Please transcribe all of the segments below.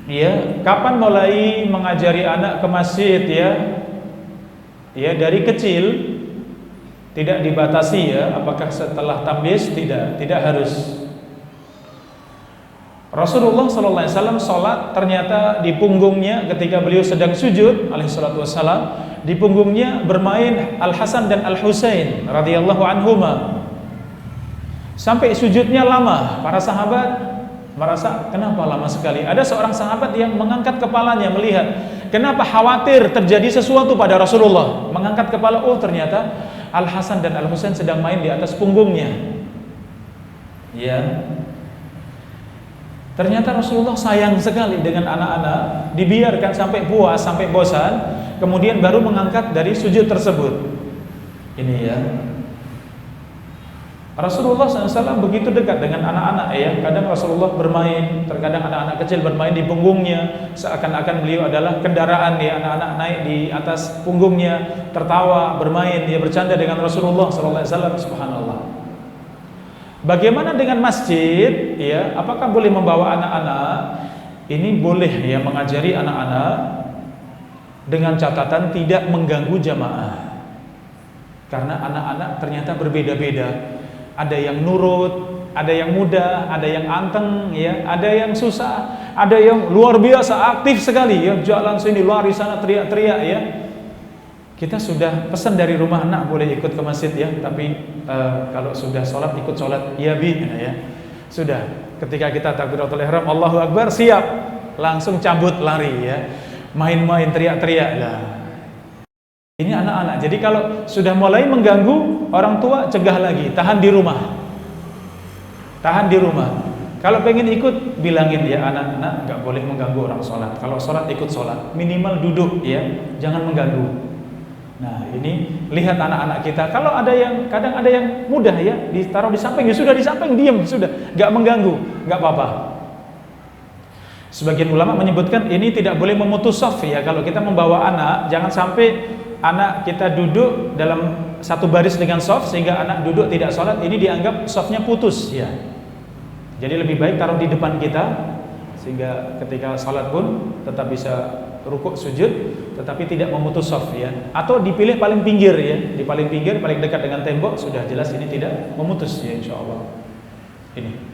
Ya, kapan mulai mengajari anak ke masjid ya? Ya, dari kecil, tidak dibatasi ya, apakah setelah tamyiz? Tidak harus. Rasulullah SAW sholat, ternyata di punggungnya ketika beliau sedang sujud alaihissalatu wassalam, di punggungnya bermain Al Hasan dan Al Husain radhiyallahu anhuma. Sampai sujudnya lama, para sahabat merasa kenapa lama sekali. Ada seorang sahabat yang mengangkat kepalanya melihat, kenapa khawatir terjadi sesuatu pada Rasulullah. Mengangkat kepala, oh ternyata Al Hasan dan Al Husain sedang main di atas punggungnya. Ya. Ternyata Rasulullah sayang sekali dengan anak-anak, dibiarkan sampai puas, sampai bosan, kemudian baru mengangkat dari sujud tersebut. Ini ya. Rasulullah SAW begitu dekat dengan anak-anak ya. Kadang Rasulullah bermain, terkadang anak-anak kecil bermain di punggungnya, seakan-akan beliau adalah kendaraan ya. Anak-anak naik di atas punggungnya, tertawa, bermain, dia bercanda dengan Rasulullah SAW. Subhanallah. Bagaimana dengan masjid ya? Apakah boleh membawa anak-anak? Ini boleh ya, mengajari anak-anak dengan catatan tidak mengganggu jamaah. Karena anak-anak ternyata berbeda-beda. Ada yang nurut, ada yang mudah, ada yang anteng, ya, ada yang susah, ada yang luar biasa aktif sekali, ya, jalan sini lari sana teriak-teriak, ya. Kita sudah pesan dari rumah, nak boleh ikut ke masjid ya, tapi kalau sudah sholat ikut sholat, ya bi, ya. Sudah, ketika kita takbiratul ihram, Allahu Akbar, siap, langsung cabut lari, ya, main-main teriak-teriak, lah. Ini anak-anak. Jadi kalau sudah mulai mengganggu orang tua, cegah lagi, tahan di rumah. Tahan di rumah. Kalau pengen ikut, bilangin ya, anak-anak nggak boleh mengganggu orang sholat. Kalau sholat ikut sholat, minimal duduk ya, jangan mengganggu. Nah ini lihat anak-anak kita. Kalau ada yang kadang ada yang mudah ya, ditaruh di samping, ya sudah di samping, diam sudah, nggak mengganggu, nggak apa-apa. Sebagian ulama menyebutkan ini tidak boleh memutus shaf ya. Kalau kita membawa anak, jangan sampai anak kita duduk dalam satu baris dengan shaf sehingga anak duduk tidak sholat, ini dianggap shafnya putus ya. Jadi lebih baik taruh di depan kita sehingga ketika sholat pun tetap bisa rukuk sujud tetapi tidak memutus shaf ya. Atau dipilih paling pinggir ya, di paling pinggir paling dekat dengan tembok, sudah jelas ini tidak memutus ya, insyaallah. Ini.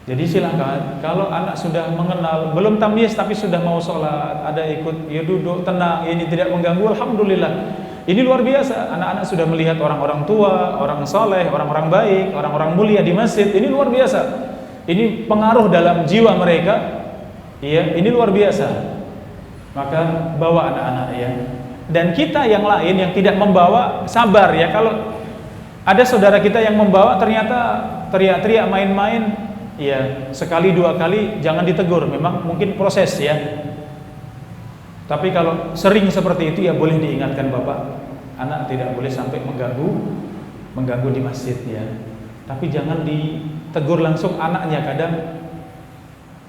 Jadi silakan, kalau anak sudah mengenal, belum tamyiz tapi sudah mau sholat, ada ikut, ya duduk tenang, ini tidak mengganggu, alhamdulillah. Ini luar biasa, anak-anak sudah melihat orang-orang tua, orang soleh, orang-orang baik, orang-orang mulia di masjid, ini luar biasa. Ini pengaruh dalam jiwa mereka, ya, ini luar biasa. Maka bawa anak-anak ya. Dan kita yang lain yang tidak membawa, sabar ya. Kalau ada saudara kita yang membawa ternyata teriak-teriak main-main, ya, sekali dua kali jangan ditegur, memang mungkin proses ya. Tapi kalau sering seperti itu ya boleh diingatkan bapak, anak tidak boleh sampai mengganggu di masjid ya. Tapi jangan ditegur langsung anaknya. Kadang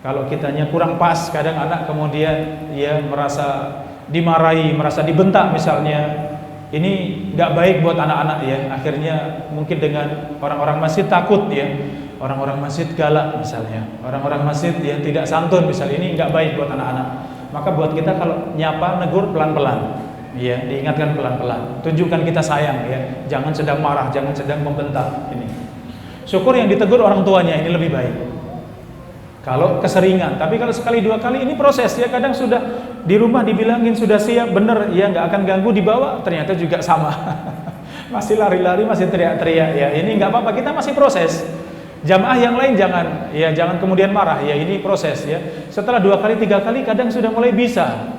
kalau kitanya kurang pas, kadang anak kemudian ya merasa dimarahi, merasa dibentak misalnya. Ini nggak baik buat anak-anak ya. Akhirnya mungkin dengan orang-orang masjid takut ya. Orang-orang masjid galak misalnya, orang-orang masjid yang tidak santun misalnya, ini nggak baik buat anak-anak. Maka buat kita kalau nyapa, negur pelan-pelan, ya, diingatkan pelan-pelan, tunjukkan kita sayang ya, jangan sedang marah, jangan sedang membentak. Ini syukur yang ditegur orang tuanya, ini lebih baik. Kalau keseringan, tapi kalau sekali dua kali ini proses ya. Kadang sudah di rumah dibilangin sudah siap, bener ya, nggak akan ganggu, dibawa ternyata juga sama, masih lari-lari, masih teriak-teriak ya. Ini nggak apa-apa, kita masih proses. Jamaah yang lain jangan kemudian marah ya, ini proses ya. Setelah dua kali tiga kali kadang sudah mulai bisa.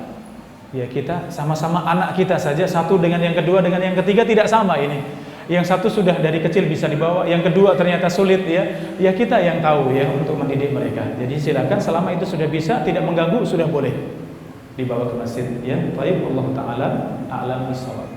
Ya kita sama-sama anak kita saja, satu dengan yang kedua dengan yang ketiga tidak sama ini. Yang satu sudah dari kecil bisa dibawa, yang kedua ternyata sulit ya. Ya kita yang tahu ya untuk mendidik mereka. Jadi silakan, selama itu sudah bisa, tidak mengganggu, sudah boleh dibawa ke masjid ya. Baik, Allah taala a'lam bishawab.